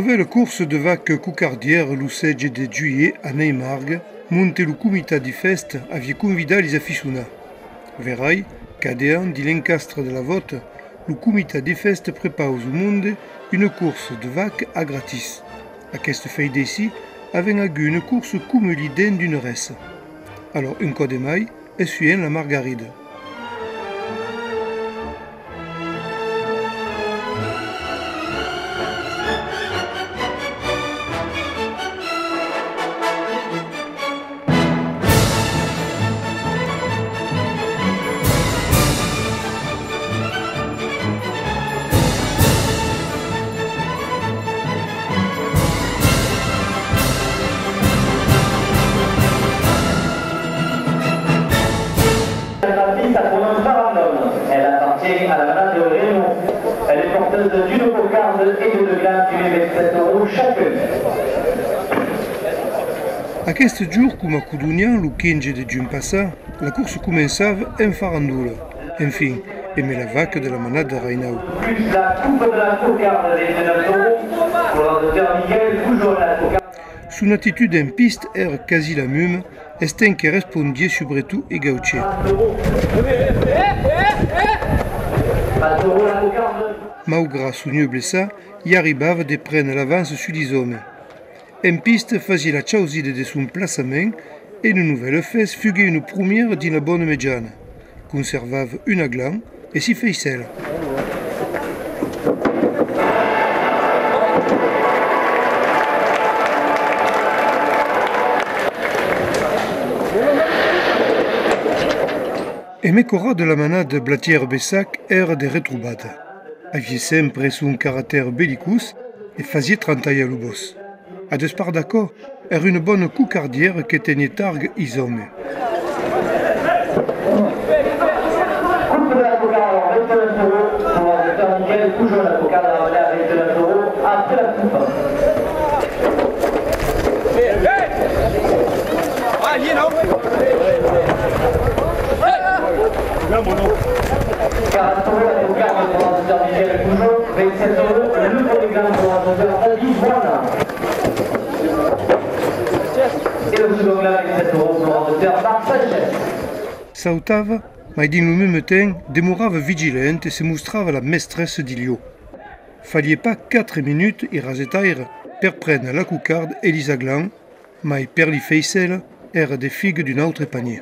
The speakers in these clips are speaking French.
nouvelle course de vaques cucardières le 16 de juillet à Neymargue, monte le comité di festa avait convidé les aficionats. Verai, cadean di l'encastre de la vote, le comité di festa prépare au monde une course de vaques à gratis. Aquesta feideci avait eu une course comme l'idée d'une res. Alors un coup de maille, essuyant la margaride. Elle appartient à la manade de Raymond. Elle est porteuse d'une cocarde et de 2 grammes du 27 € chacune. Aquest jour, comme à Coudunian, le 15 de juin passé, la course commençava en farandole. Enfin, aimait la vaque de la manade de Rainau. Plus la coupe de la cocarde des 29 € pour le docteur Miguel, toujours la cocarde. Son attitude en piste era quasi la même, estant que répondait surtout et Gaucher. Malgré son mieux blessé, il arrivava de prendre l'avance sur les hommes. En piste, faisait la chauside de son placement et une nouvelle fesse fut une première d'une bonne médiane. Conservava une aglan et s'y fait celle. E Mecora de la manade Blatière-Bessac era de retroubada. Avait sempre son caractère bellicus et faisait trentaille à l'ubos. A despart d'accord, era une bonne cucardière que tenait targue ils hommes. Coupe de la cocarde à 29 € pour le docteur Miguel, toujours la cocarde à 29 € après la coupe. Sautava, mais dans le même temps, demeurava vigilante et se mostrava la maîtresse d'Ilio. Fallait pas 4 minutes et rasetaire per prendre la cucarde et les aglans, mais per les feicelles era des figues d'un autre panier.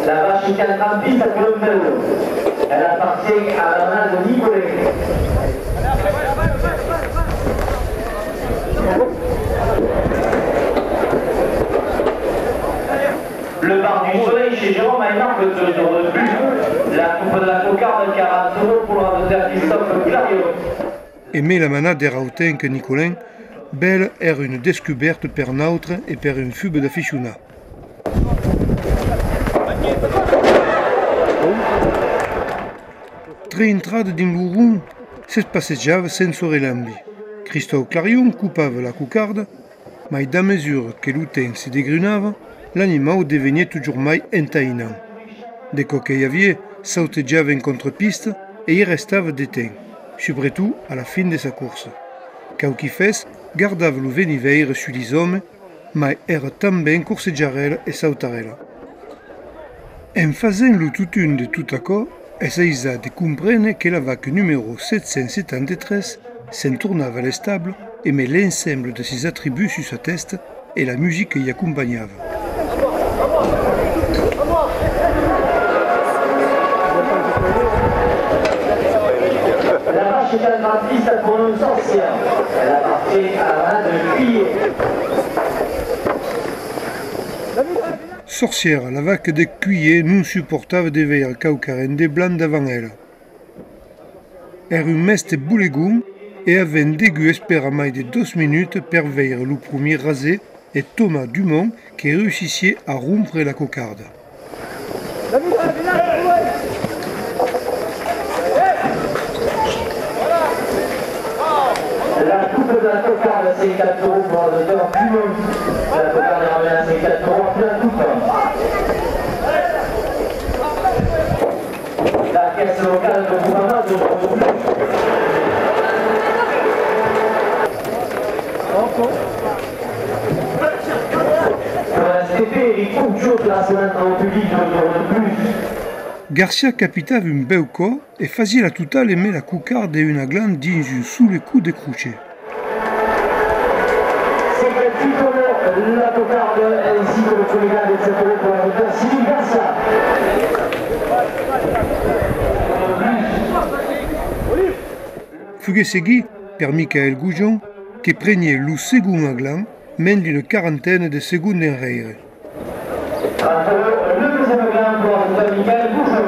La vache 4 grammes piste à Colombo. Elle appartient à la manade de Nicolet. Le bar du soleil chez Jérôme a une marque de plus. La coupe de la cocarde 40 € pour le docteur Christophe Clario. Aimait la manade era autant que Nicolin, belle era une descouverte per nautre et per un fube d'aficionats. Tre entrade din l'urun, se passeggiava senza relambi. Christophe Clarion coupava la cucarde, mais da mesure que le temps se dégrunava, l'animal devenait toujours mai entainant. De que y avait, sauteggiava en contre-piste et y restava déteint, surtout à la fin de sa course. Quand qui fes, gardava le veniveire sur les hommes, mais era també corseggiarella et sautarella. En faisant le tutun de tout accord, essaisa de comprendre que la vaque numéro 773 s'entournava à l'estable et met l'ensemble de ses attributs sur sa tête et la musique y accompagnava. La vache est un grand fils pour nos anciens. Elle appartient à la manade de Cuillet. Sorcière, la vaque de Cuillet non supportava de veire caucarende blanc davant elle. Era un meste boulegum et avait dégu espera mai de 2 minutes per veire le premier rasé et Thomas Dumont qui réussissait à rompre la cocarde. La coupe coupe de la cocarde, c'est 4 euros pour un auteur fumeux. La cocarde est revenue à 4 euros en plein coupe. La caisse locale de Bourama, 2 euros de plus. Pour la STP, Eric Pouchot, place maintenant au public, 2 euros de plus. Garcia capitava un bel cor e fazia la totale met la cucarde e una glande dins un sous le coup de cruce. C'est gratuit la cocarde, ainsi que le collégat de 7 euros pour l'auteur Sylvie Garcia. Fugue segui per Michael Goujon, che pregne lo segon aglan men d'une quarantaine de secondes enrere. Le deuxième gain pour l'auteur Michael Goujon.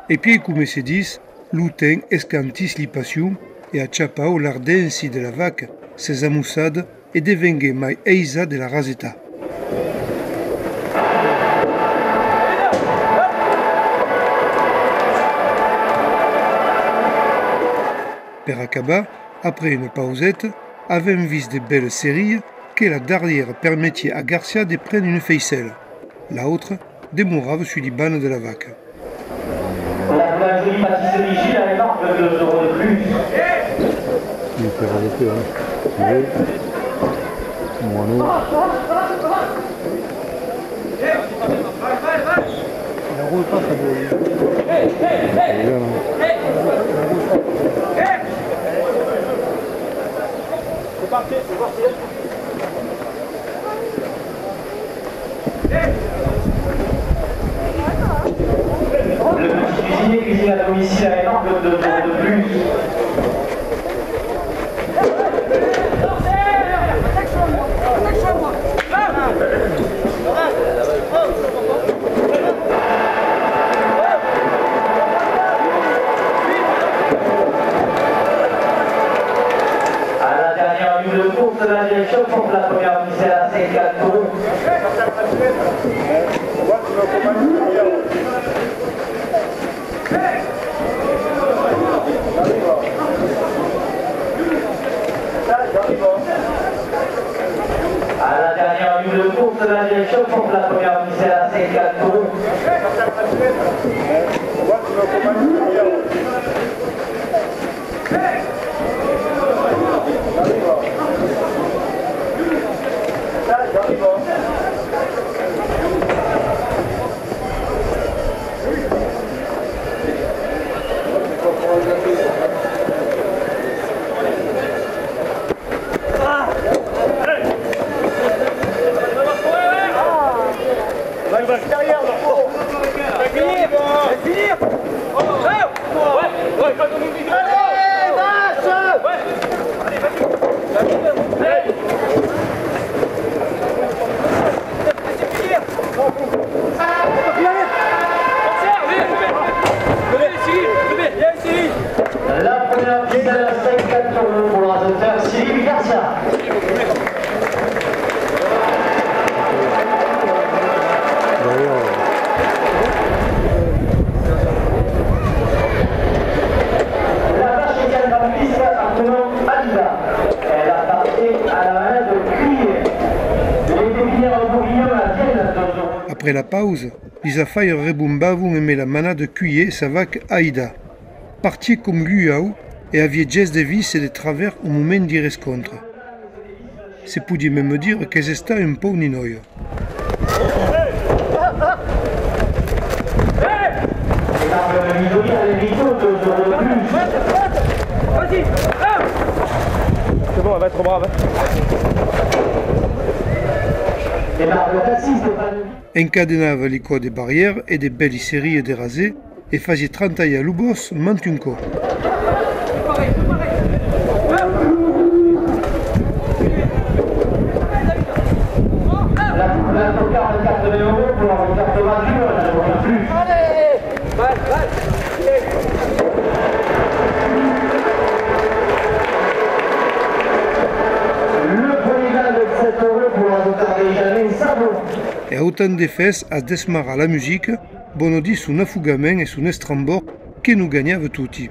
E poi, come si dice, l'uten escantis li passion e acciappao l'ardensi de la vaca, ses amussades e devengue mai eisa de la raseta. Per acabar, après une pausette, avem vist de belles séries que la dernière permettait à Garcia de prendre une ficelle. La autre demeurava sur les bancs de la vaca. La boulangerie pâtisserie Gilles a une marque de 2 euros de plus. Il peut rajouter, hein. Moineau. La roule pas, ça doit. C'est parti, c'est parti. Le petit cuisinier cuisine à domicile à une marque de 2 euros de plus. À la dernière ligne de course de la direction, pour la première ficelle à 4 euros. À la dernière ligne de course de la direction, pour la première ficelle à 4 euros. La première ficelle à 4 euros pour l'auteur Sylvie Garcia. La vache est bien grandisse appartenant à Aïda. Elle appartient à la main de Cuillé. Les pépinières bourguignons à Vienne, 2 euros. Après la pause, les affaires rebumbavam et la manade cuillée sa vaca Aïda. Partit comme l'UAU et avait geste de vis et de travers au moment d'y rencontre. Se pouvait même dire qu'elles étaient un peu ninoio. C'est bon, elle va être brave. Encadenava les codes des barrières et des belles séries de rasés et faisait 30 à Lubos Mantunco. La cocarde de 80 euros pour la carte de voiture, elle ne revient plus. Le premier gain de 7 euros pour la carte de Janine Sabot. E autant de fesses a desmarra la musique, bonodi su un affugament e su un estrambor che nu gagnava tutti.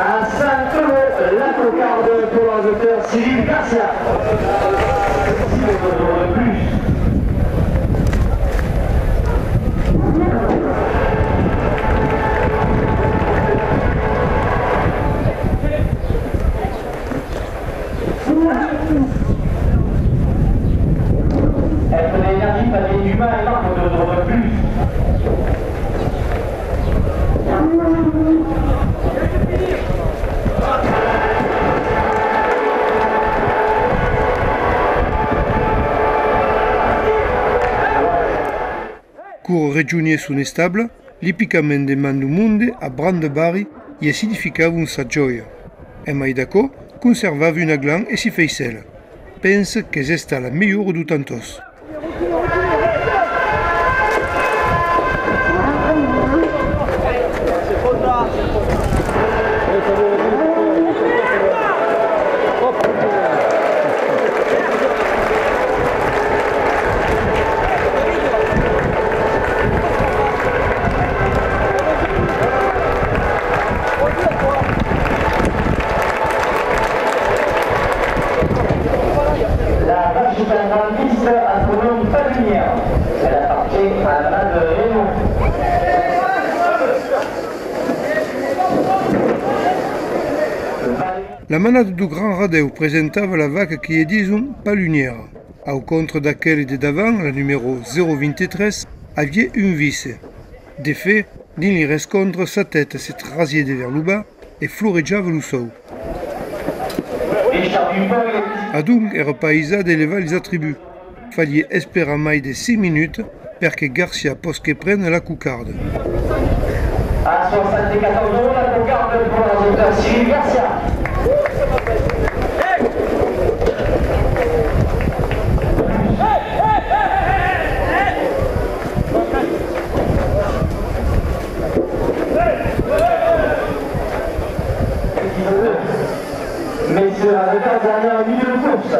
À 5 euros, la cocarde pour le docteur Cyril Garcia. 6 euros de plus. Être d'énergie, pas des humains et marque 2 euros de plus. Cur regionie sono stable, l'ipicamente mandu munde a brande bari e significava un sa gioia. E mai d'acò conservava una glan e si feicela. Pensa che sia stata la migliore di tantos. La vache est un grand piste à son nom pas de lumière. Elle appartient à la main de Raymond. La manade du Grand Radeu presentava la vaca qui est disons pas lumière. Au contre d'aquelle de d'avant, la numéro 023, avait une vis. De fait, dans les rescontres, sa tête se trasiait vers le bas et floreggiava le sol. Adunc era paisa d'elevar les attributs. Fallait espérer mai de 6 minutes perché Garcia posque prenne la cucarde. À 74 euros, la cocarde pour le docteur Cyril Garcia. Messieurs, avec un dernier milieu de course.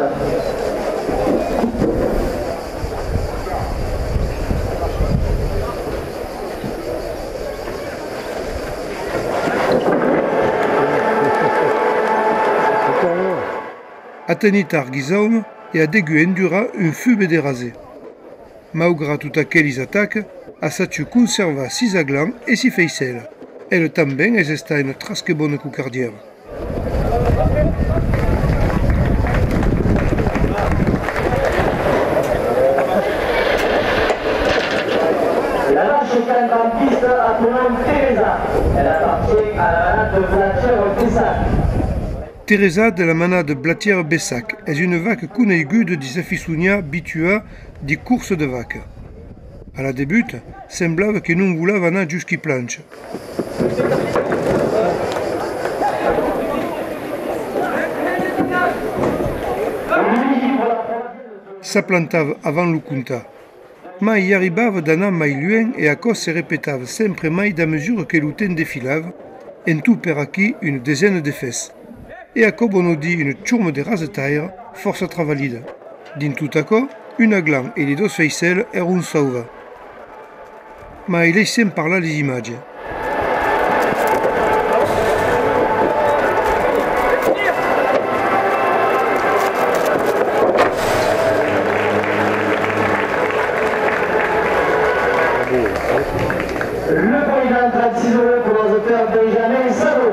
A tenitar Guizaume et a degu endura un fube de rasé. Malgré tout aquelles attaques, a satu conserva 6 aglans et si feicela. Elle também es esta une trasque bonne cucardière. La vache est un grand piste à son nom Teresa. Elle appartient à la manade de Blatière-Pessac. Teresa de la manade Blatière-Bessac est une vaque coneguda des aficionats bitua des courses de vaques. À la débute, semblava que non volava anar jusqu'y planche. S'applantava avant le compta. Ma y arribava d'anar mai lluent et a cos se repetava sempre mai da mesure que le temps défilava, en tout per aquí une dizaine de fesses. Et a bon dit une tourme de rasetaire força travallida. Din tout acò, une aglan et les 2 feicelles eran sauva. Ma il laissem parlar les imatges. Le président 36 euros pour les auteurs Benjamin Savo.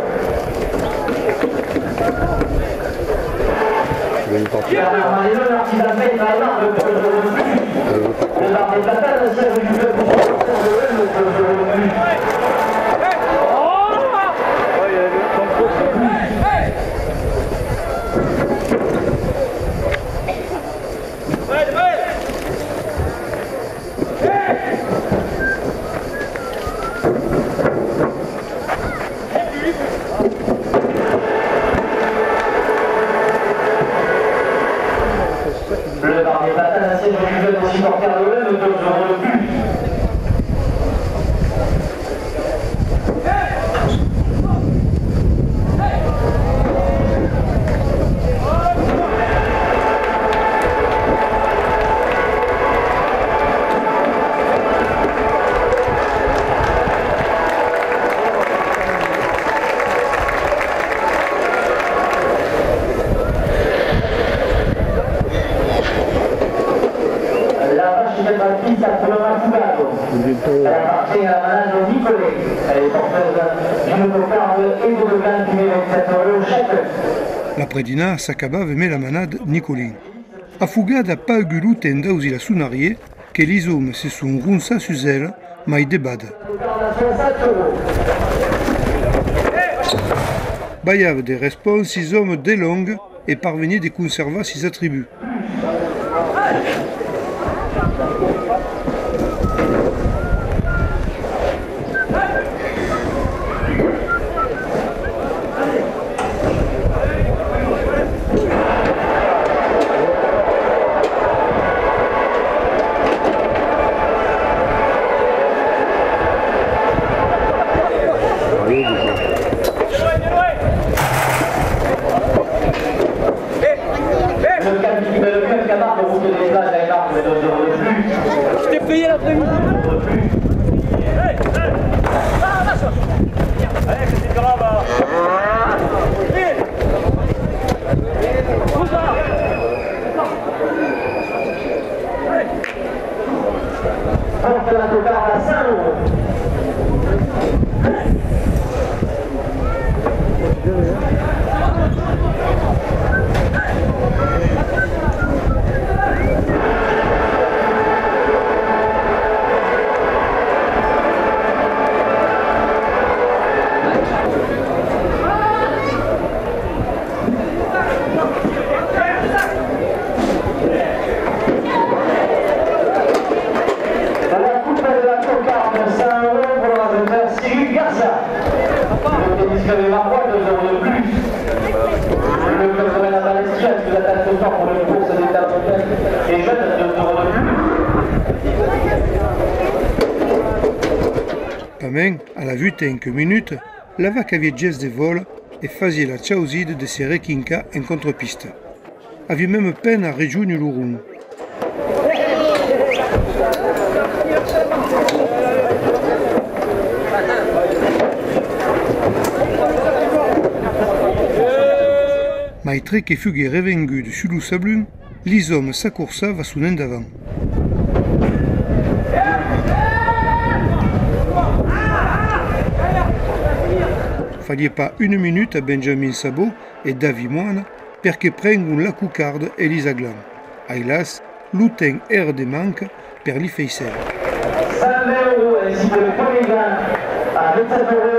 Bernard Marino, l'artisan fait la barre de 2 euros de plus. Le bar des patates, c'est du club pour 2 euros de plus. Le bar des L'après-dîner s'acaba avec la manade Nicolin. A fugada pas gulu tenda usi la sunarie, que les hommes se sont ronça sur elle, mais debad. Bayav des réponses, 6 hommes dès longues et parvenaient de conserver ses attributs. Je t'ai payé l'après-midi. Allez, c'est grave. Porte la cocarde à 5 euros. Pamen, à la vue de 5 minutes, la vaque avait geste de vol et faisait la chauside de ses requinca en contre-piste. Avait même peine à rejoindre l'Ouroun. Maitre qui fut revenu de sous le sablon, les hommes s'accoursaient à son d'avant. Fallait pas une minute à Benjamin Sabot et David Moine pour que prennent la coucarde et les aglans. Hélas, l'outin air de manque pour les faisceaux. 5 € ainsi que le premier gain à 27 €